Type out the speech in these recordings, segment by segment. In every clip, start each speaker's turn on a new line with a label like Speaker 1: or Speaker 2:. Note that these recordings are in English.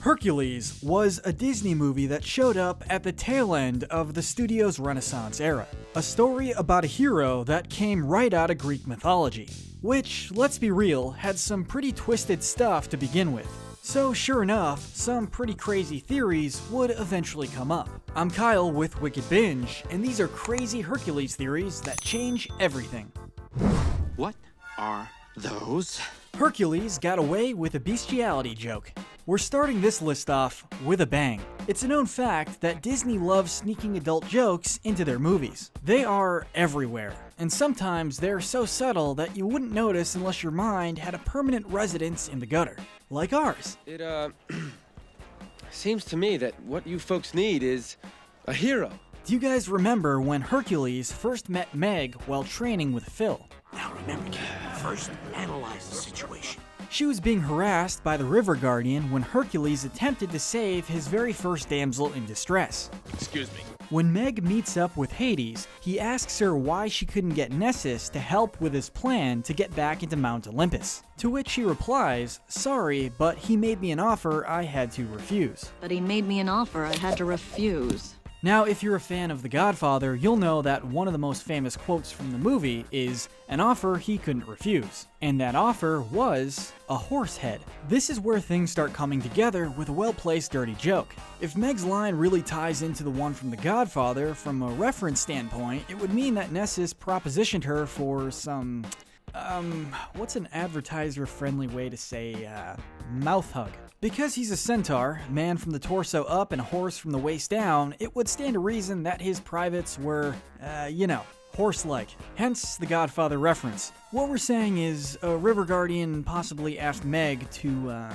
Speaker 1: Hercules was a Disney movie that showed up at the tail end of the studio's Renaissance era. A story about a hero that came right out of Greek mythology, which, let's be real, had some pretty twisted stuff to begin with. So sure enough, some pretty crazy theories would eventually come up. I'm Kyle with Wicked Binge, and these are crazy Hercules theories that change everything.
Speaker 2: What are those?
Speaker 1: Hercules got away with a bestiality joke. We're starting this list off with a bang. It's a known fact that Disney loves sneaking adult jokes into their movies. They are everywhere, and sometimes they're so subtle that you wouldn't notice unless your mind had a permanent residence in the gutter, like ours.
Speaker 2: It, seems to me that what you folks need is a hero.
Speaker 1: Do you guys remember when Hercules first met Meg while training with Phil?
Speaker 3: Now remember, kid, first analyze the situation.
Speaker 1: She was being harassed by the River Guardian when Hercules attempted to save his very first damsel in distress.
Speaker 2: Excuse me.
Speaker 1: When Meg meets up with Hades, he asks her why she couldn't get Nessus to help with his plan to get back into Mount Olympus. To which she replies, "Sorry, but he made me an offer I had to refuse."
Speaker 4: But he made me an offer I had to refuse.
Speaker 1: Now, if you're a fan of The Godfather, you'll know that one of the most famous quotes from the movie is, "An offer he couldn't refuse." And that offer was a horse head. This is where things start coming together with a well-placed dirty joke. If Meg's line really ties into the one from The Godfather, from a reference standpoint, it would mean that Nessus propositioned her for some, what's an advertiser-friendly way to say, mouth hug? Because he's a centaur, man from the torso up and a horse from the waist down, it would stand to reason that his privates were, horse-like. Hence the Godfather reference. What we're saying is, a River Guardian possibly asked Meg to,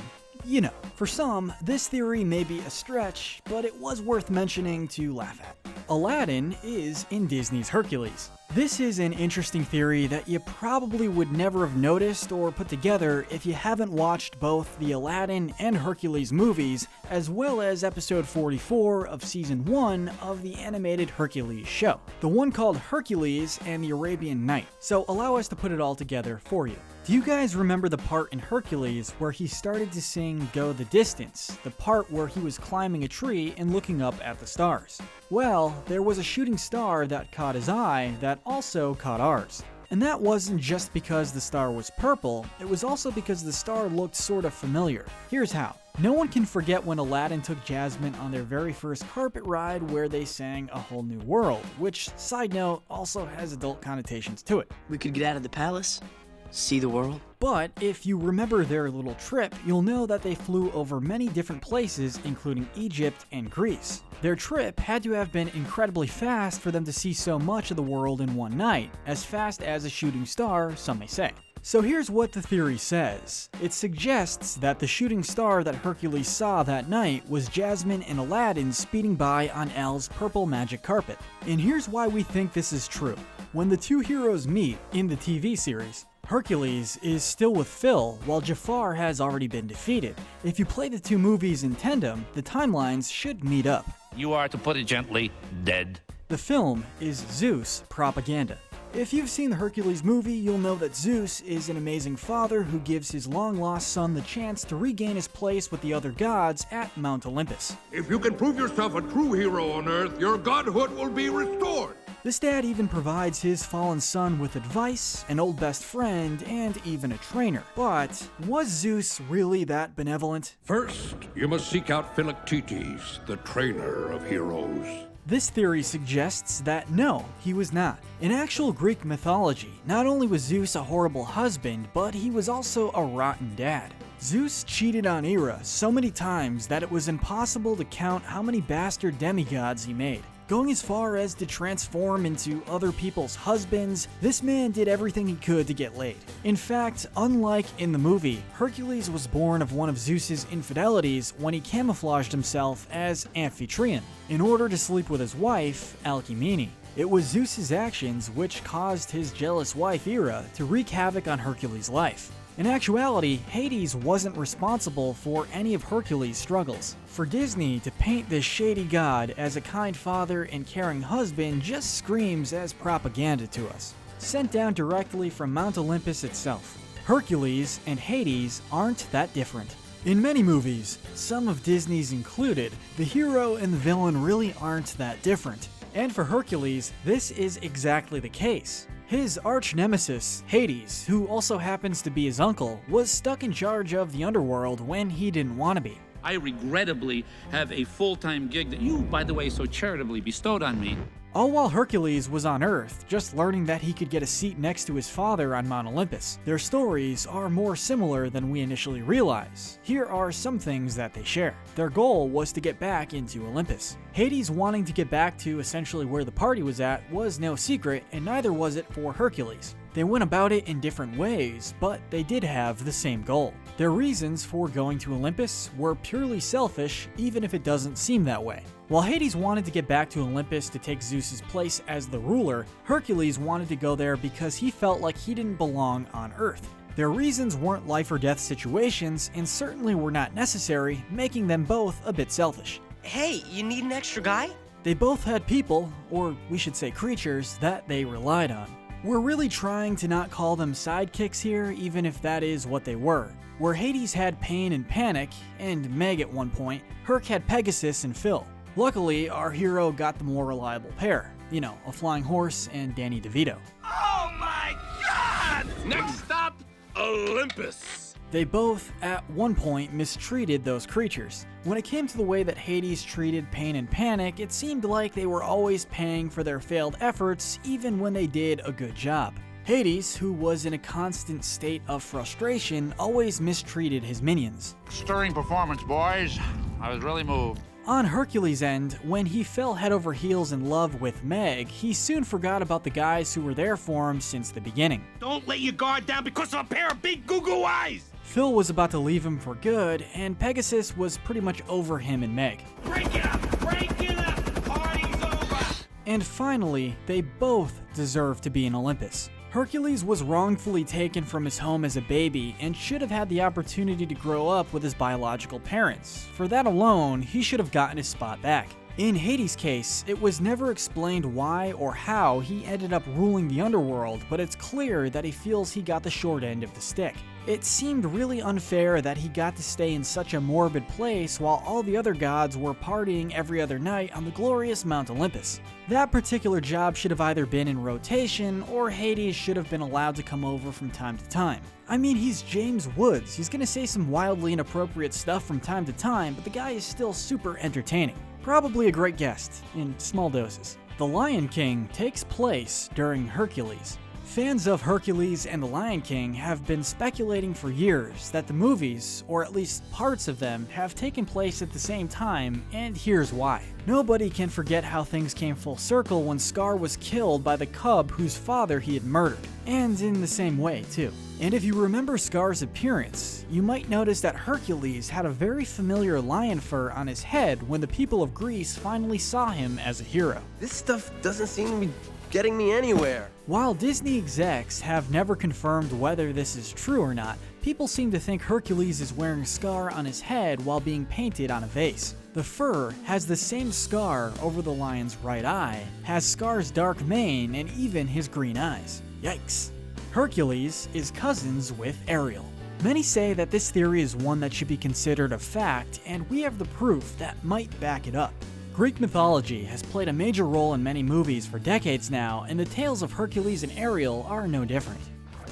Speaker 1: For some, this theory may be a stretch, but it was worth mentioning to laugh at. Aladdin is in Disney's Hercules. This is an interesting theory that you probably would never have noticed or put together if you haven't watched both the Aladdin and Hercules movies, as well as episode 44 of season 1 of the animated Hercules show. The one called Hercules and the Arabian Night. So allow us to put it all together for you. Do you guys remember the part in Hercules where he started to sing Go the Distance, the part where he was climbing a tree and looking up at the stars? Well, there was a shooting star that caught his eye that also caught ours. And that wasn't just because the star was purple, it was also because the star looked sort of familiar. Here's how. No one can forget when Aladdin took Jasmine on their very first carpet ride where they sang A Whole New World, which, side note, also has adult connotations to it.
Speaker 3: We could get out of the palace, see the world.
Speaker 1: But if you remember their little trip, you'll know that they flew over many different places, including Egypt and Greece. Their trip had to have been incredibly fast for them to see so much of the world in one night, as fast as a shooting star, some may say. So here's what the theory says. It suggests that the shooting star that Hercules saw that night was Jasmine and Aladdin speeding by on El's purple magic carpet. And here's why we think this is true. When the two heroes meet in the TV series, Hercules is still with Phil, while Jafar has already been defeated. If you play the two movies in tandem, the timelines should meet up.
Speaker 5: You are, to put it gently, dead.
Speaker 1: The film is Zeus propaganda. If you've seen the Hercules movie, you'll know that Zeus is an amazing father who gives his long-lost son the chance to regain his place with the other gods at Mount Olympus.
Speaker 6: If you can prove yourself a true hero on Earth, your godhood will be restored.
Speaker 1: This dad even provides his fallen son with advice, an old best friend, and even a trainer. But was Zeus really that benevolent?
Speaker 6: First, you must seek out Philoctetes, the trainer of heroes.
Speaker 1: This theory suggests that no, he was not. In actual Greek mythology, not only was Zeus a horrible husband, but he was also a rotten dad. Zeus cheated on Hera so many times that it was impossible to count how many bastard demigods he made. Going as far as to transform into other people's husbands, this man did everything he could to get laid. In fact, unlike in the movie, Hercules was born of one of Zeus's infidelities when he camouflaged himself as Amphitryon, in order to sleep with his wife, Alcmene. It was Zeus's actions which caused his jealous wife Hera to wreak havoc on Hercules' life. In actuality, Hades wasn't responsible for any of Hercules' struggles. For Disney to paint this shady god as a kind father and caring husband just screams as propaganda to us, sent down directly from Mount Olympus itself. Hercules and Hades aren't that different. In many movies, some of Disney's included, the hero and the villain really aren't that different. And for Hercules, this is exactly the case. His arch-nemesis, Hades, who also happens to be his uncle, was stuck in charge of the underworld when he didn't want to be.
Speaker 5: I regrettably have a full-time gig that you, by the way, so charitably bestowed on me.
Speaker 1: All while Hercules was on Earth, just learning that he could get a seat next to his father on Mount Olympus. Their stories are more similar than we initially realize. Here are some things that they share. Their goal was to get back into Olympus. Hades wanting to get back to essentially where the party was at was no secret, and neither was it for Hercules. They went about it in different ways, but they did have the same goal. Their reasons for going to Olympus were purely selfish, even if it doesn't seem that way. While Hades wanted to get back to Olympus to take Zeus's place as the ruler, Hercules wanted to go there because he felt like he didn't belong on Earth. Their reasons weren't life or death situations, and certainly were not necessary, making them both a bit selfish.
Speaker 7: Hey, you need an extra guy?
Speaker 1: They both had people, or we should say creatures, that they relied on. We're really trying to not call them sidekicks here, even if that is what they were. Where Hades had Pain and Panic, and Meg at one point, Herc had Pegasus and Phil. Luckily, our hero got the more reliable pair. You know, a flying horse and Danny DeVito.
Speaker 3: Oh my God!
Speaker 2: Next stop, Olympus.
Speaker 1: They both, at one point, mistreated those creatures. When it came to the way that Hades treated Pain and Panic, it seemed like they were always paying for their failed efforts, even when they did a good job. Hades, who was in a constant state of frustration, always mistreated his minions.
Speaker 5: Stirring performance, boys. I was really moved.
Speaker 1: On Hercules' end, when he fell head over heels in love with Meg, he soon forgot about the guys who were there for him since the beginning.
Speaker 3: Don't let your guard down because of a pair of big goo-goo eyes!
Speaker 1: Phil was about to leave him for good, and Pegasus was pretty much over him and Meg.
Speaker 3: Break it up! Break it up! Party's over!
Speaker 1: And finally, they both deserve to be in Olympus. Hercules was wrongfully taken from his home as a baby and should have had the opportunity to grow up with his biological parents. For that alone, he should have gotten his spot back. In Hades' case, it was never explained why or how he ended up ruling the underworld, but it's clear that he feels he got the short end of the stick. It seemed really unfair that he got to stay in such a morbid place while all the other gods were partying every other night on the glorious Mount Olympus. That particular job should have either been in rotation, or Hades should have been allowed to come over from time to time. I mean, he's James Woods. He's gonna say some wildly inappropriate stuff from time to time, but the guy is still super entertaining. Probably a great guest, in small doses. The Lion King takes place during Hercules. Fans of Hercules and The Lion King have been speculating for years that the movies, or at least parts of them, have taken place at the same time, and here's why. Nobody can forget how things came full circle when Scar was killed by the cub whose father he had murdered, and in the same way too. And if you remember Scar's appearance, you might notice that Hercules had a very familiar lion fur on his head when the people of Greece finally saw him as a hero.
Speaker 2: This stuff doesn't seem to be getting me anywhere.
Speaker 1: While Disney execs have never confirmed whether this is true or not, people seem to think Hercules is wearing a scar on his head while being painted on a vase. The fur has the same scar over the lion's right eye, has Scar's dark mane, and even his green eyes. Yikes. Hercules is cousins with Ariel. Many say that this theory is one that should be considered a fact, and we have the proof that might back it up. Greek mythology has played a major role in many movies for decades now, and the tales of Hercules and Ariel are no different.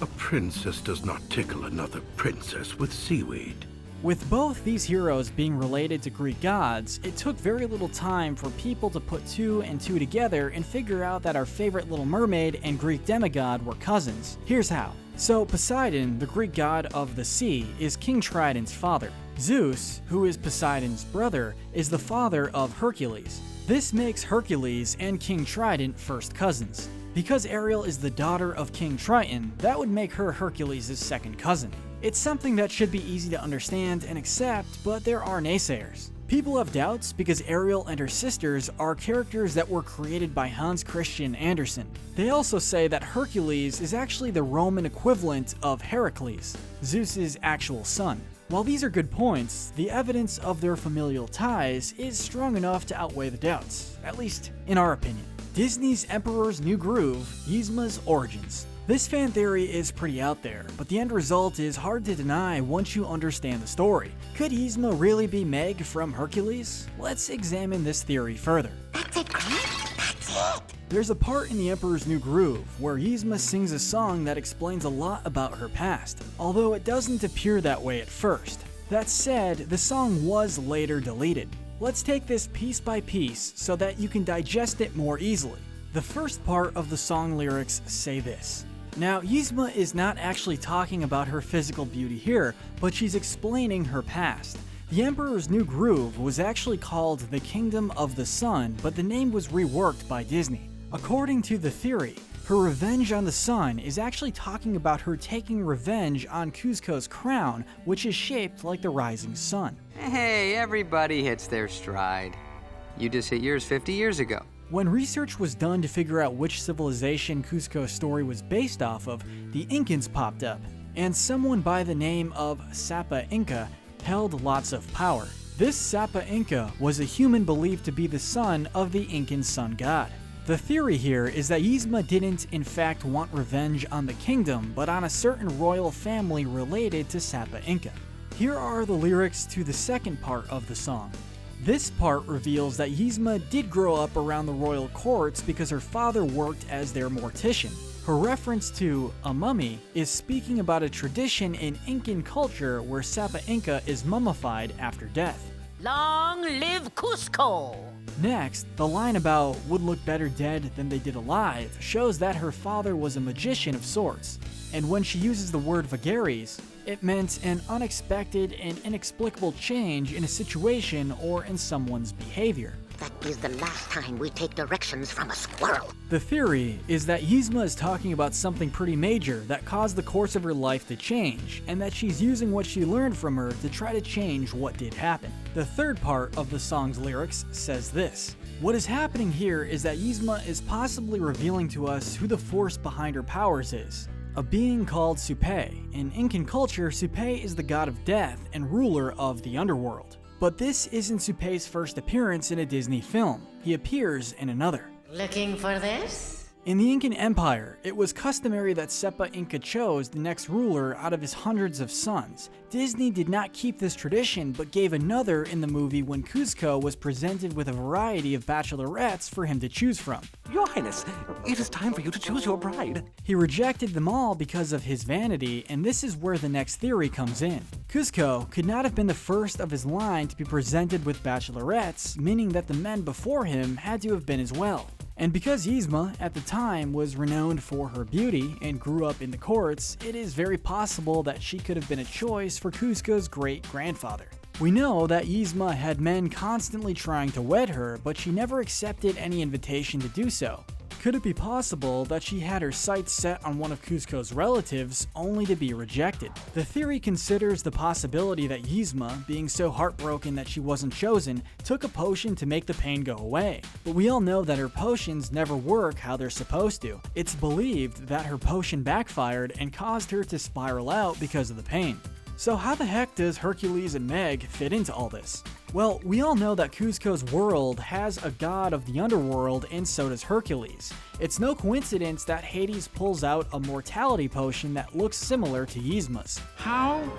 Speaker 6: A princess does not tickle another princess with seaweed.
Speaker 1: With both these heroes being related to Greek gods, it took very little time for people to put two and two together and figure out that our favorite Little Mermaid and Greek demigod were cousins. Here's how. So Poseidon, the Greek god of the sea, is King Trident's father. Zeus, who is Poseidon's brother, is the father of Hercules. This makes Hercules and King Trident first cousins. Because Ariel is the daughter of King Triton, that would make her Hercules' second cousin. It's something that should be easy to understand and accept, but there are naysayers. People have doubts because Ariel and her sisters are characters that were created by Hans Christian Andersen. They also say that Hercules is actually the Roman equivalent of Heracles, Zeus's actual son. While these are good points, the evidence of their familial ties is strong enough to outweigh the doubts, at least in our opinion. Disney's Emperor's New Groove, Yzma's Origins. This fan theory is pretty out there, but the end result is hard to deny once you understand the story. Could Yzma really be Meg from Hercules? Let's examine this theory further.
Speaker 3: That's it, Grant. That's it.
Speaker 1: There's a part in The Emperor's New Groove where Yzma sings a song that explains a lot about her past, although it doesn't appear that way at first. That said, the song was later deleted. Let's take this piece by piece so that you can digest it more easily. The first part of the song lyrics say this. Now, Yzma is not actually talking about her physical beauty here, but she's explaining her past. The Emperor's New Groove was actually called The Kingdom of the Sun, but the name was reworked by Disney. According to the theory, her revenge on the sun is actually talking about her taking revenge on Kuzco's crown, which is shaped like the rising sun.
Speaker 8: Hey, everybody hits their stride. You just hit yours 50 years ago.
Speaker 1: When research was done to figure out which civilization Kuzco's story was based off of, the Incans popped up, and someone by the name of Sapa Inca held lots of power. This Sapa Inca was a human believed to be the son of the Incan sun god. The theory here is that Yzma didn't in fact want revenge on the kingdom, but on a certain royal family related to Sapa Inca. Here are the lyrics to the second part of the song. This part reveals that Yzma did grow up around the royal courts because her father worked as their mortician. Her reference to a mummy is speaking about a tradition in Incan culture where Sapa Inca is mummified after death.
Speaker 9: Long live Cusco!
Speaker 1: Next, the line about would look better dead than they did alive shows that her father was a magician of sorts, and when she uses the word vagaries, it meant an unexpected and inexplicable change in a situation or in someone's behavior.
Speaker 9: That is the last time we take directions from a squirrel.
Speaker 1: The theory is that Yzma is talking about something pretty major that caused the course of her life to change, and that she's using what she learned from her to try to change what did happen. The third part of the song's lyrics says this. What is happening here is that Yzma is possibly revealing to us who the force behind her powers is. A being called Supay. In Incan culture, Supay is the god of death and ruler of the underworld. But this isn't Supay's first appearance in a Disney film. He appears in another.
Speaker 9: Looking for this?
Speaker 1: In the Incan Empire, it was customary that Sapa Inca chose the next ruler out of his hundreds of sons. Disney did not keep this tradition, but gave another in the movie when Kuzco was presented with a variety of bachelorettes for him to choose from.
Speaker 3: Your Highness, it is time for you to choose your bride.
Speaker 1: He rejected them all because of his vanity, and this is where the next theory comes in. Kuzco could not have been the first of his line to be presented with bachelorettes, meaning that the men before him had to have been as well. And because Yzma, at the time, was renowned for her beauty and grew up in the courts, it is very possible that she could have been a choice for Kuzco's great-grandfather. We know that Yzma had men constantly trying to wed her, but she never accepted any invitation to do so. Could it be possible that she had her sights set on one of Kuzco's relatives only to be rejected? The theory considers the possibility that Yzma, being so heartbroken that she wasn't chosen, took a potion to make the pain go away. But we all know that her potions never work how they're supposed to. It's believed that her potion backfired and caused her to spiral out because of the pain. So how the heck does Hercules and Meg fit into all this? Well, we all know that Kuzco's world has a god of the underworld, and so does Hercules. It's no coincidence that Hades pulls out a mortality potion that looks similar to Yzma's.
Speaker 5: How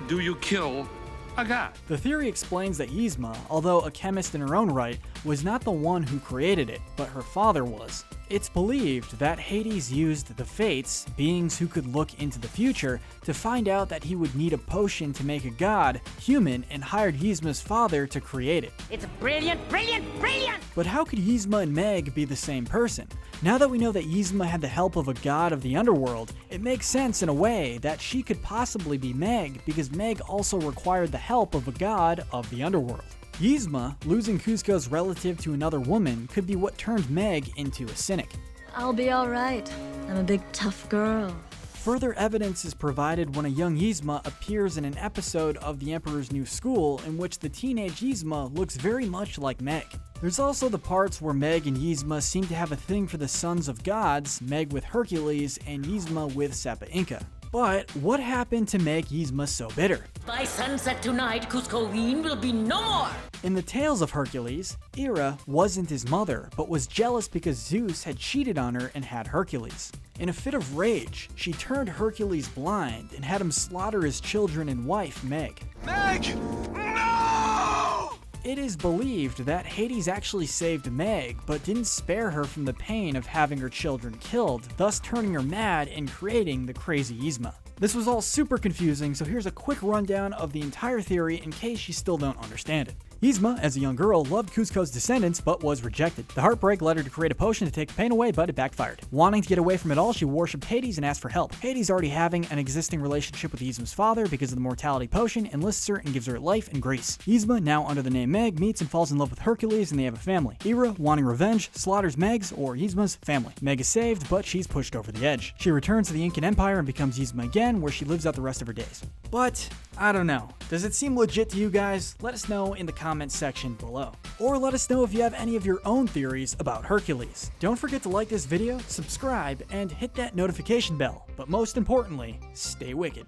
Speaker 5: do you kill a god?
Speaker 1: The theory explains that Yzma, although a chemist in her own right, was not the one who created it, but her father was. It's believed that Hades used the Fates, beings who could look into the future, to find out that he would need a potion to make a god human, and hired Yzma's father to create it.
Speaker 9: It's brilliant, brilliant, brilliant!
Speaker 1: But how could Yzma and Meg be the same person? Now that we know that Yzma had the help of a god of the underworld, it makes sense in a way that she could possibly be Meg, because Meg also required the help of a god of the underworld. Yzma, losing Kuzco's relative to another woman, could be what turned Meg into a cynic.
Speaker 4: I'll be alright. I'm a big tough girl.
Speaker 1: Further evidence is provided when a young Yzma appears in an episode of The Emperor's New School in which the teenage Yzma looks very much like Meg. There's also the parts where Meg and Yzma seem to have a thing for the sons of gods, Meg with Hercules and Yzma with Sapa Inca. But what happened to make Yzma so bitter?
Speaker 9: By sunset tonight, Cuscoine will be no more!
Speaker 1: In the Tales of Hercules, Hera wasn't his mother, but was jealous because Zeus had cheated on her and had Hercules. In a fit of rage, she turned Hercules blind and had him slaughter his children and wife, Meg.
Speaker 3: Meg! No!
Speaker 1: It is believed that Hades actually saved Meg, but didn't spare her from the pain of having her children killed, thus turning her mad and creating the crazy Yzma. This was all super confusing, so here's a quick rundown of the entire theory in case you still don't understand it. Yzma, as a young girl, loved Kuzco's descendants, but was rejected. The heartbreak led her to create a potion to take the pain away, but it backfired. Wanting to get away from it all, she worshipped Hades and asked for help. Hades, already having an existing relationship with Yzma's father because of the mortality potion, enlists her and gives her life and grace. Yzma, now under the name Meg, meets and falls in love with Hercules, and they have a family. Hera, wanting revenge, slaughters Meg's, or Yzma's, family. Meg is saved, but she's pushed over the edge. She returns to the Incan Empire and becomes Yzma again, where she lives out the rest of her days. But, I don't know. Does it seem legit to you guys? Let us know in the comments section below. Or let us know if you have any of your own theories about Hercules. Don't forget to like this video, subscribe, and hit that notification bell. But most importantly, stay wicked.